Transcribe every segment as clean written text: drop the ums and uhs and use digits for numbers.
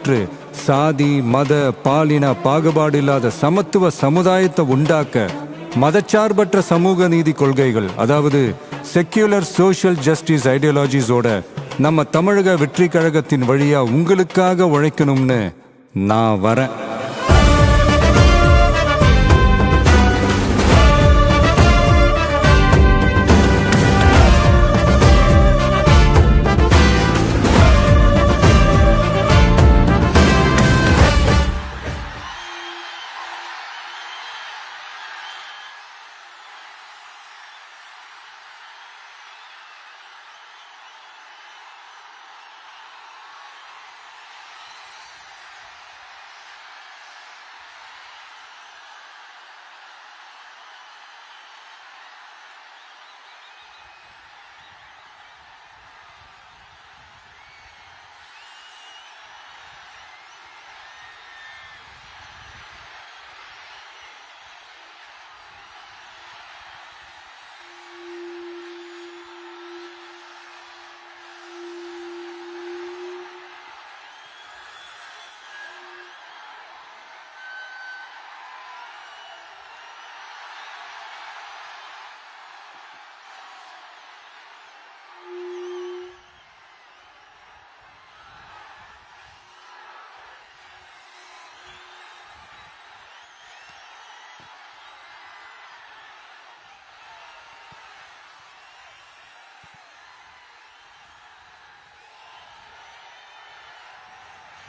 பெற்று சாதி மத பாலின பாகுபாடு இல்லாத சமத்துவ சமுதாயத்தை உண்டாக்க மதச்சார்பற்ற சமூக நீதி கொள்கைகள், அதாவது செக்யூலர் சோஷியல் ஜஸ்டிஸ் ஐடியாலஜிஸோட நம்ம தமிழக வெற்றி கழகத்தின் வழியா உங்களுக்காக உழைக்கணும்னு நான் வரேன்.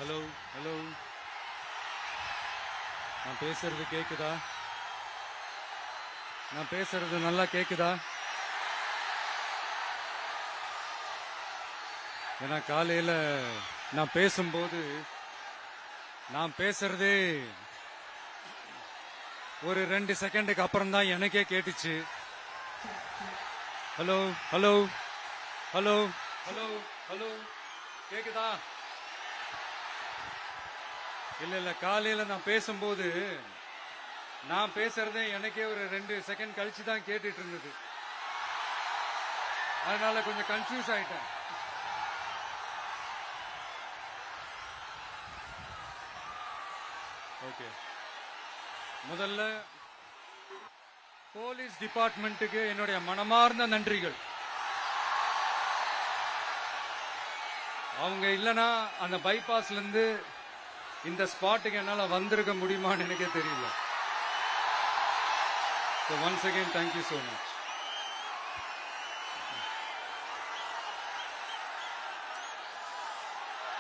ஹலோ ஹலோ, நான் பேசுறது கேக்குதா? நான் பேசுறது நல்லா கேக்குதா? ஏன்னா காலையில நான் பேசும்போது நான் பேசுறதே ஒரு 2 செகண்டுக்கு அப்புறம் தான் எனக்கே கேட்டுச்சு. Hello hello hello hello hello, கேக்குதா? இல்ல காலையில நான் பேசும்போது நான் பேசுறதே எனக்கே ஒரு 2 செகண்ட் கழிச்சு தான் கேட்டுட்டு இருந்தது. அதனால கொஞ்சம் கன்ஃபியூஸ் ஆயிட்டேன். ஓகே, முதல்ல போலீஸ் டிபார்ட்மெண்ட்டுக்கு என்னுடைய மனமார்ந்த நன்றிகள். அவங்க இல்லனா அந்த பைபாஸ்ல இருந்து இந்த ஸ்பாட்டுக்கு என்னால வந்திருக்க முடியுமான்னு எனக்கே தெரியல. So once again, thank you so much.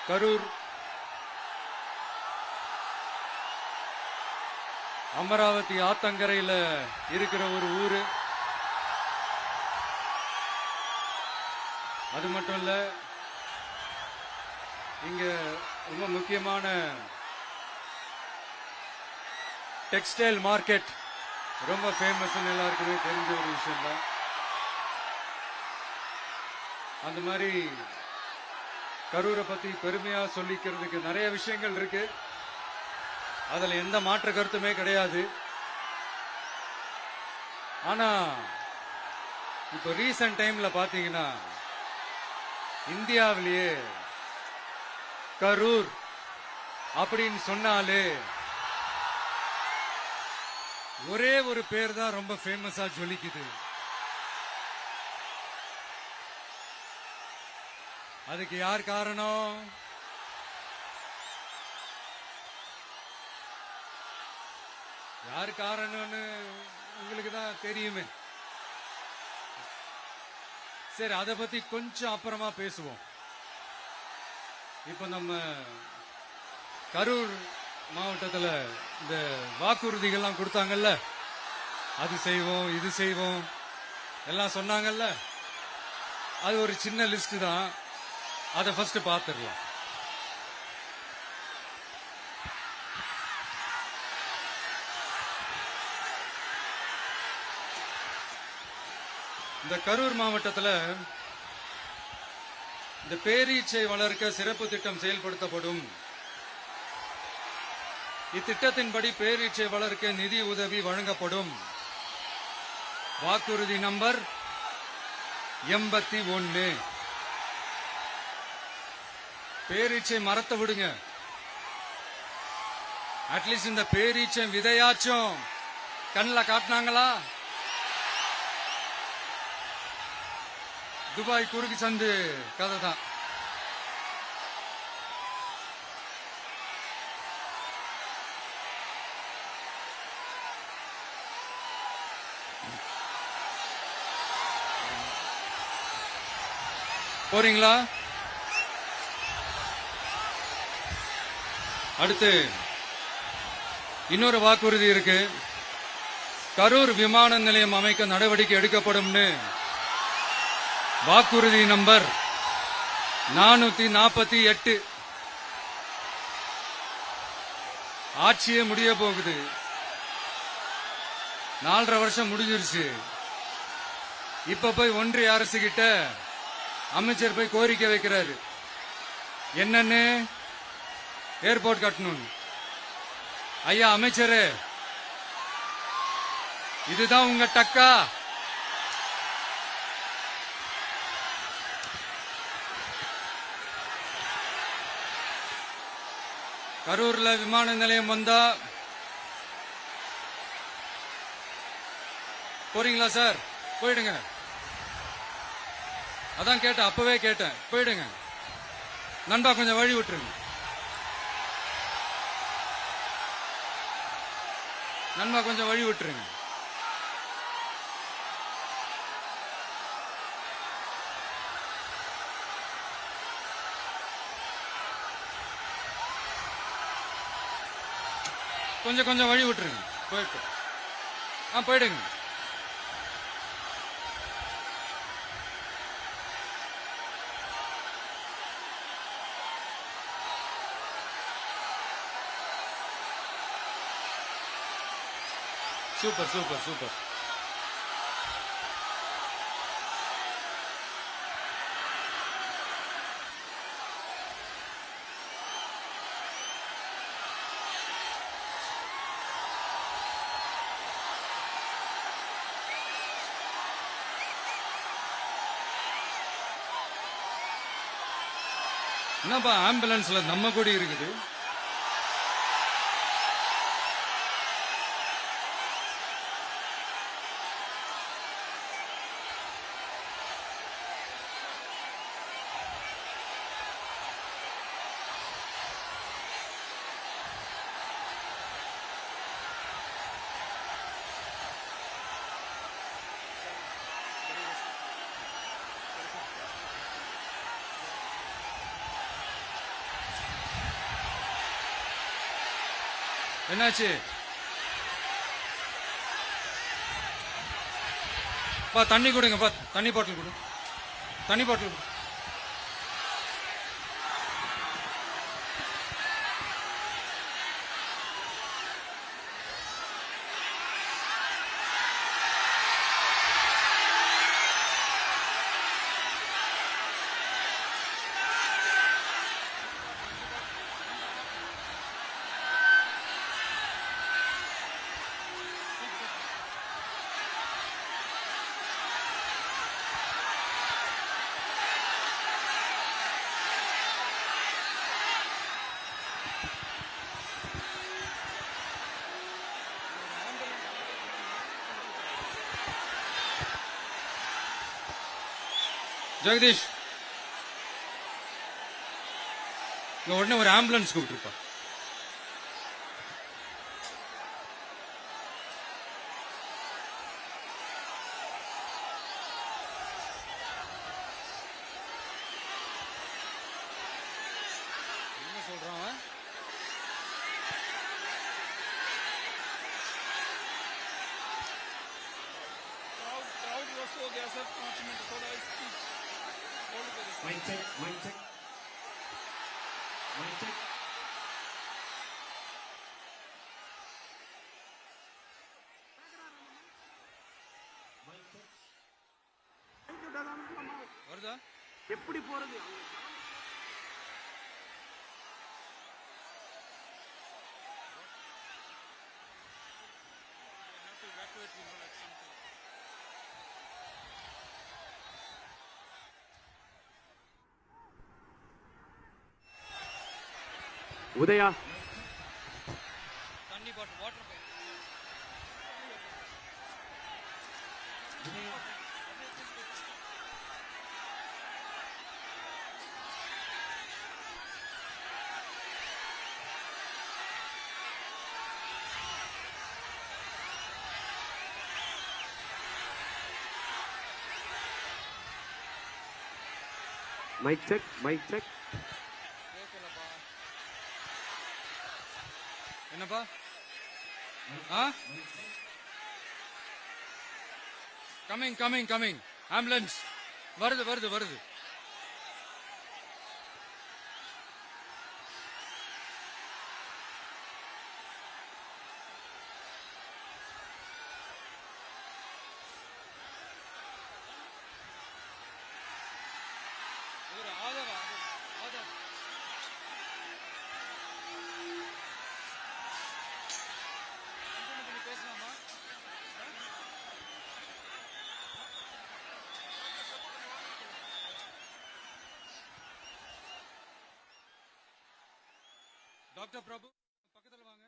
Karur Amaravathi ஆத்தங்கரையில் இருக்கிற ஒரு ஊரு. அது மட்டும் இல்ல, இங்க ரொம்ப முக்கியமான டெக்ஸ்டைல் மார்க்கெட், ரொம்ப ஃபேமஸ், எல்லாருக்குமே தெரிஞ்ச ஒரு விஷயம் தான். அந்த மாதிரி கரூரை பத்தி பெருமையா சொல்லிக்கிறதுக்கு நிறைய விஷயங்கள் இருக்கு. அதுல எந்த மாற்று கருத்துமே கிடையாது. ஆனா இப்போ ரீசன்ட் டைம்ல பாத்தீங்கன்னா இந்தியாவிலேயே கரூர் அப்படின்னு சொன்னாலே ஒரே ஒரு பேர் தான் ரொம்ப ஃபேமஸா ஜொலிக்குது. அதுக்கு யார் காரணம்? யார் காரணம்னு உங்களுக்கு தான் தெரியுமே. சரி, அதை பத்தி கொஞ்சம் அப்புறமா பேசுவோம். இப்ப நம்ம கரூர் மாவட்டத்தில் இந்த வாக்குறுதிகள்லாம் கொடுத்தாங்கல்ல, அது செய்வோம் இது செய்வோம் எல்லாம் சொன்னாங்கல்ல, அது ஒரு சின்ன லிஸ்ட் தான். அதை ஃபர்ஸ்ட் பார்த்துடலாம். இந்த கரூர் மாவட்டத்தில் இந்த பேரீச்சை வளர்க்க சிறப்பு திட்டம் செயல்படுத்தப்படும். இத்திட்டத்தின்படி பேரீச்சை வளர்க்க நிதி உதவி வழங்கப்படும். வாக்குறுதி நம்பர் 81. பேரீச்சை மரத்தை விடுங்க, அட்லீஸ்ட் இந்த பேரீச்சம் விதையாச்சும் கண்ணில் காட்டினாங்களா? துபாய் குறுக்கு சந்து கதை தான். போறீங்களா? அடுத்து இன்னொரு வாக்குறுதி இருக்கு. கரூர் விமான நிலையம் அமைக்க நடவடிக்கை எடுக்கப்படும்னு வாக்குறுதி நம்பர் 448. ஆட்சியே முடிய போகுது. 4.5 வருஷம் முடிஞ்சிருச்சு. இப்ப போய் ஒன்றிய அரசு கிட்ட அமைச்சர் போய் கோரிக்கை வைக்கிறாரு. என்னன்னு? ஏர்போர்ட் கட்டணும். ஐயா அமைச்சரே, இதுதான் உங்க டக்கா? கரூர்ல விமான நிலையம் வந்தா போறீங்களா சார்? போயிடுங்க. அதான் கேட்டேன், அப்பவே கேட்டேன். போயிடுங்க நண்பா, கொஞ்சம் வழி விட்டுருங்க நண்பா, கொஞ்சம் வழி விட்டுருங்க. கொஞ்சம் வழி விட்டுருங்க. போயிட்டு போயிடுங்க. Super super super. என்னப்பா ஆம்புலன்ஸ்ல நம்ம கொடி இருக்குது? என்னாச்சு? பா தண்ணி கொடுங்க. பா தண்ணி பாட்டில் கொடு. தண்ணி பாட்டில் கொடு. ஜெகதீஷ், இங்க உடனே ஒரு ஆம்புலன்ஸ் கூப்பிட்டுருப்பா. என்ன சொல்றான் அவன்? क्राउड वॉश हो गया सर, 5 मिनट थोड़ा स्पीच होल्ड करें। Mic check mic check mic check. வருதா? எப்படி போறது? Udaya, mic check mic check. கேட்கலப்பா. என்னப்பா? ஆ? Coming coming coming. ஆம்புலன்ஸ் வருது வருது வருது. இவரு ஆதவ் ஆதவ். கண்டினியூ பண்ணி பேசலாமா? டாக்டர் பிரபு பக்கத்துல வாங்க.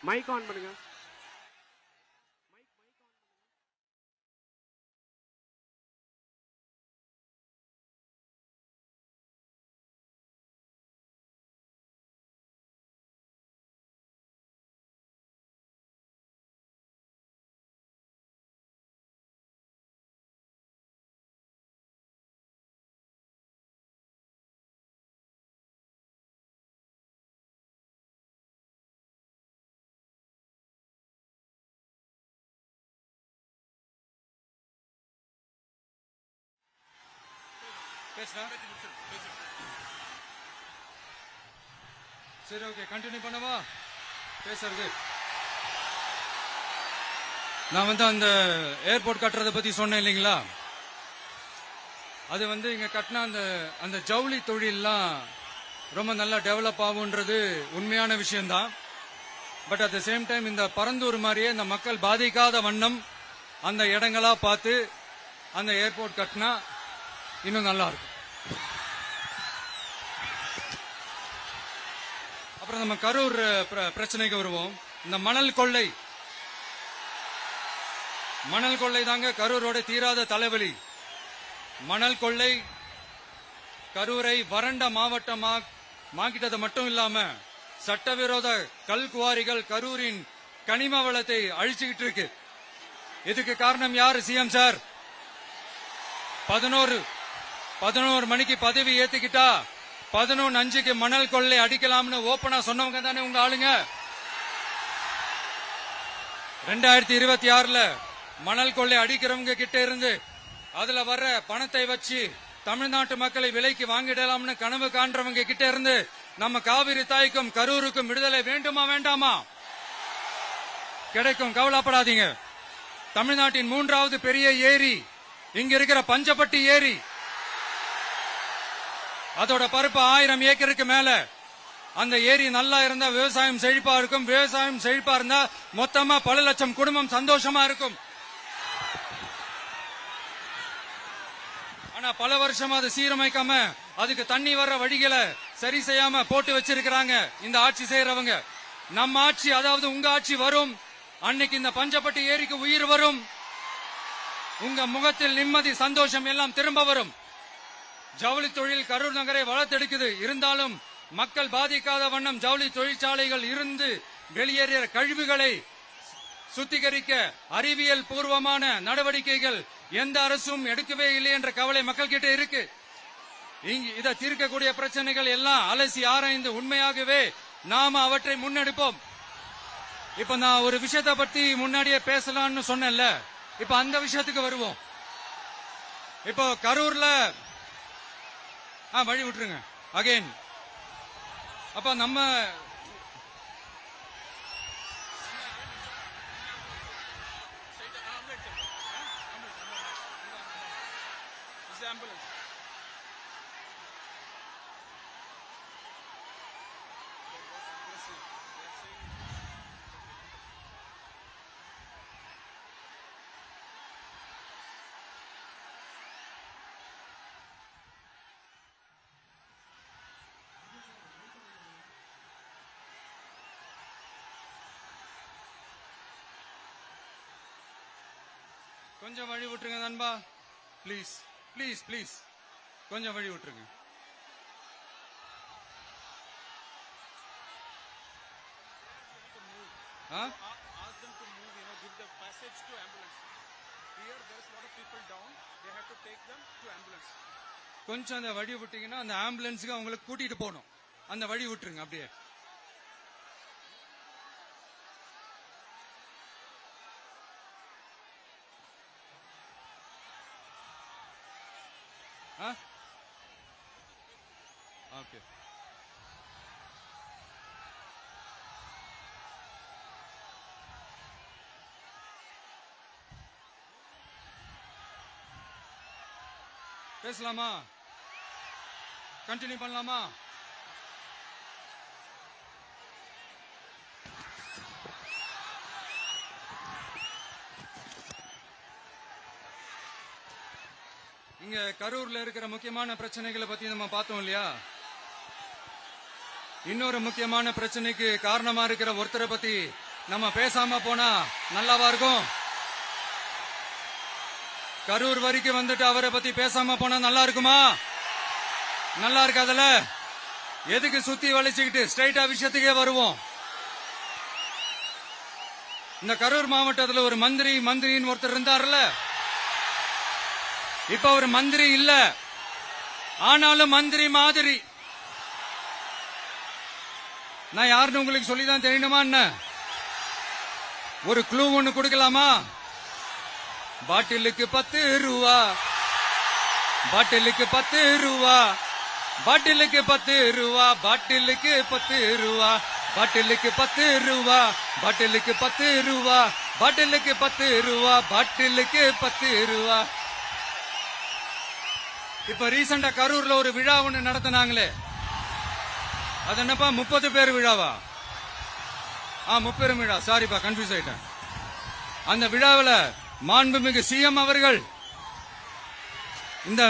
மைக் ஆன் பண்ணுங்க. பேசுறேன். சரி ஓகே கண்டினியூ பண்ணவா பேசுறது? நான் அந்த ஏர்போர்ட் கட்டுறதை பத்தி சொன்னேன் இல்லைங்களா? அது இங்க கட்டின அந்த ஜவுளி தொழில்லாம் ரொம்ப நல்லா டெவலப் ஆகுன்றது உண்மையான விஷயம்தான். But at the same time இந்த பரந்தூர் மாதிரியே இந்த மக்கள் பாதிக்காத வண்ணம் அந்த இடங்களா பார்த்து அந்த ஏர்போர்ட் கட்டினா இன்னும் நல்லா இருக்கும். அப்புறம் நம்ம கரூர் பிரச்சனைக்கு வருவோம். இந்த மணல் கொள்ளை தாங்க கரூரோட தீராத தலைவலி. மணல் கொள்ளை கரூரை வறண்ட மாவட்டமாக்கிட்டது மட்டும் இல்லாம சட்டவிரோத கல் குவாரிகள் கரூரின் கனிம வளத்தை அழிச்சுக்கிட்டு இருக்கு. இதுக்கு காரணம் யாரு சிஎம் சார்? 11 மணிக்கு பதவி ஏத்துக்கிட்டா 11:05க்கு மணல் கொள்ளை அடிக்கலாம்னு ஓபனா சொன்னவங்க தானே உங்க ஆளுங்க. 2026ல மணல் கொள்ளை அடிக்கிறவங்க கிட்ட இருந்து அதுல வர்ற பணத்தை வச்சு தமிழ்நாட்டு மக்களை விலைக்கு வாங்கிடலாம்னு கனவு காண்றவங்க கிட்ட இருந்து நம்ம காவிரி தாய்க்கும் கரூருக்கும் விடுதலை வேண்டுமா வேண்டாமா? கிடைக்கும், கவலைப்படாதீங்க. தமிழ்நாட்டின் 3வது பெரிய ஏரி இங்க இருக்கிற பஞ்சப்பட்டி ஏரி. அதோட பரப்பு 1000 ஏக்கருக்கு மேல. அந்த ஏரி நல்லா இருந்தா விவசாயம் செழிப்பா இருக்கும். விவசாயம் செழிப்பா இருந்தா மொத்தமா பல லட்சம் குடும்பம் சந்தோஷமா இருக்கும். ஆனா பல வருஷமா அதை சீரமைக்காம அதுக்கு தண்ணி வர்ற வழிகளை சரி செய்யாம போட்டு வச்சிருக்கிறாங்க இந்த ஆட்சி செய்யறவங்க. நம்ம ஆட்சி, அதாவது உங்க ஆட்சி வரும் அன்னைக்கு இந்த பஞ்சப்பட்டி ஏரிக்கு உயிர் வரும். உங்க முகத்தில் நிம்மதி சந்தோஷம் எல்லாம் திரும்ப வரும். ஜவுளி தொழில் கரூர் நகரை வளர்த்தெடுக்குது. இருந்தாலும் மக்கள் பாதிக்காத வண்ணம் ஜவுளி தொழிற்சாலைகள் இருந்து வெளியேறிய கழிவுகளை சுத்திகரிக்க அறிவியல் பூர்வமான நடவடிக்கைகள் எந்த அரசும் எடுக்கவே இல்லை என்ற கவலை மக்கள் கிட்ட இருக்கு. இதை தீர்க்கக்கூடிய பிரச்சனைகள் எல்லாம் அலசி ஆராய்ந்து உண்மையாகவே நாம அவற்றை முன்னெடுப்போம். இப்ப நான் ஒரு விஷயத்தை பத்தி முன்னாடியே பேசலாம்னு சொன்னேன்ல, இப்ப அந்த விஷயத்துக்கு வருவோம். இப்போ கரூர்ல வழி விட்டுருங்க அகைன். அப்ப நம்ம ambulance. கொஞ்சம் வழி விட்டுருங்க நண்பா, ப்ளீஸ் ப்ளீஸ் ப்ளீஸ், கொஞ்சம் வழி விட்டுருங்க. Ask them to move, give the passage to ambulance. Here there is a lot of people down. They have to take them to ambulance. கொஞ்சம் அந்த வழி விட்டீங்கன்னா அந்த ஆம்புலன்ஸுக்கு அவங்களுக்கு கூட்டிட்டு போகணும். அந்த வழி விட்டுருங்க அப்படியே. ஓகே. பேசலாமா? கண்டினியூ பண்ணலாமா? இங்க கரூர்ல இருக்கிற முக்கியமான பிரச்சனைகளை பத்தி நம்ம பார்த்தோம் இல்லையா? இன்னொரு முக்கியமான பிரச்சனைக்கு காரணமா இருக்கிற ஒருத்தரை பத்தி நம்ம பேசாம போனா நல்லாவா இருக்கும்? கரூர் வரைக்கும் வந்துட்டு அவரை பத்தி பேசாம போனா நல்லா இருக்குமா? நல்லா இருக்காதுல. எதுக்கு சுத்தி வளைச்சுக்கிட்டு ஸ்ட்ரைட்டா விஷயத்துக்கே வருவோம். இந்த கரூர் மாவட்டத்தில் ஒரு மந்திரின்னு ஒருத்தர் இருந்தார்ல, இப்ப ஒரு மந்திரி இல்ல, ஆனாலும் மந்திரி மாதிரி. நான் யாருன்னு உங்களுக்கு சொல்லிதான் தெரியணுமா என்ன? ஒரு க்ளூ ஒண்ணு கொடுக்கலாமா? பாட்டிலுக்கு 10 ரூபா, பாட்டிலுக்கு 10 ரூபா, பாட்டிலுக்கு 10 ரூபா, பாட்டிலுக்கு 10 ரூபா, பாட்டிலுக்கு 10 ரூபா, பாட்டிலுக்கு 10 ரூபா, பாட்டிலுக்கு 10 ரூபா, பாட்டிலுக்கு 10 ரூபா. இப்ப ரீசெண்டா கரூர்ல ஒரு விழா ஒண்ணு நடத்தினாங்களே, அது என்னப்பா 30 பேர் விழாவா? 30 விழா, சாரிப்பா கன்ஃபியூஸ் ஆயிட்டேன். அந்த விழாவில் மாண்புமிகு சிஎம் அவர்கள் இந்த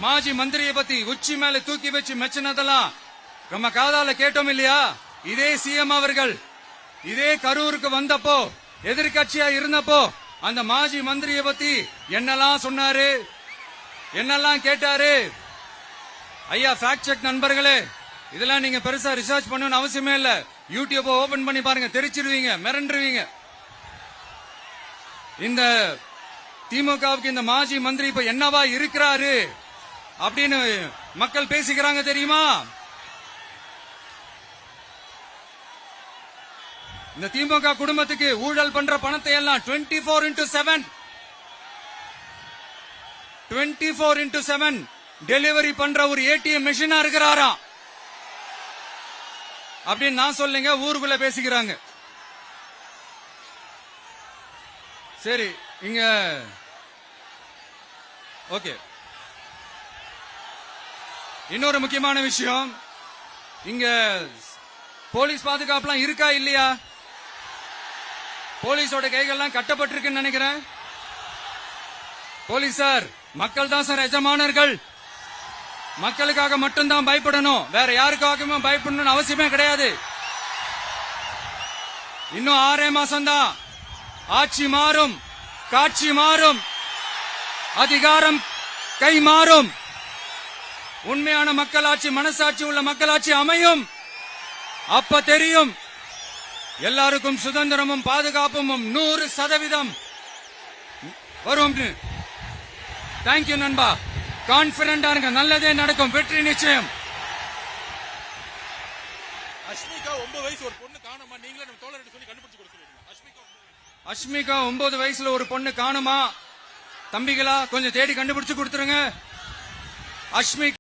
மாஜி மந்திரியை பத்தி உச்சி மேல தூக்கி வச்சு மெச்சினதெல்லாம் நம்ம காதால கேட்டோம் இல்லையா? இதே சிஎம் அவர்கள் இதே கரூருக்கு வந்தப்போ, எதிர்கட்சியா இருந்தப்போ, அந்த மாஜி மந்திரியை பத்தி என்னெல்லாம் சொன்னாரு, என்னெல்லாம் கேட்டாரு. ஐயா ஃபேக்ட் செக் நண்பர்களே, இதெல்லாம் நீங்க பெருசா ரிசர்ச் பண்ணணும்னு அவசியமே இல்ல. யூடியூப் ஓபன் பண்ணி பாருங்க, தெரிச்சிருவீங்க, மிரண்டுருவீங்க. இந்த திமுகவுக்கு இந்த மாஜி மந்திரி இப்ப என்னவா இருக்கிறாரு அப்படின்னு மக்கள் பேசிக்கிறாங்க தெரியுமா? இந்த திமுக குடும்பத்துக்கு ஊழல் பண்ற பணத்தை எல்லாம் 24x7 டெலிவரி பண்ற ஒரு ஏடிஎம் மெஷினா இருக்கிறாராம் அப்படின்னு நான் சொல்லுங்க, ஊருக்குள்ள பேசிக்கிறாங்க. சரி, இங்க ஓகே. இன்னொரு முக்கியமான விஷயம், இங்க போலீஸ் பாதுகாப்புலாம் இருக்கா இல்லையா? போலீஸோட கைகள்லாம் கட்டப்பட்டிருக்குன்னு நினைக்கிறேன். போலீசார் மக்கள் தான் சார் எஜமானர்கள். மக்களுக்காக மட்டும்தான் பயப்படணும், வேற யாருக்காகவும் பயப்படணும்னு அவசியமே கிடையாது. இன்னும் 6 மாசம் தான். ஆட்சி மாறும், காட்சி மாறும், அதிகாரம் கை மாறும். உண்மையான மக்களாட்சி, மனசாட்சி உள்ள மக்களாட்சி அமையும். அப்ப தெரியும் எல்லாருக்கும் சுதந்திரமும் பாதுகாப்பும் 100% வரும். தேங்க்யூ நண்பா. கான்பிடண்டா இருங்க, நல்லதே நடக்கும், வெற்றி நிச்சயம். அஷ்மிகா 9 வயசு ஒரு பொண்ணு காணோமா, நீங்களே நம்ம தோழர்கிட்ட சொல்லி கண்டுபிடிச்சு கொடுக்க சொல்லுங்க. அஷ்மிகா 9 வயசுல ஒரு பொண்ணு காணுமா? தம்பிகளா கொஞ்சம் தேடி கண்டுபிடிச்சு கொடுத்துருங்க. அஷ்மிகா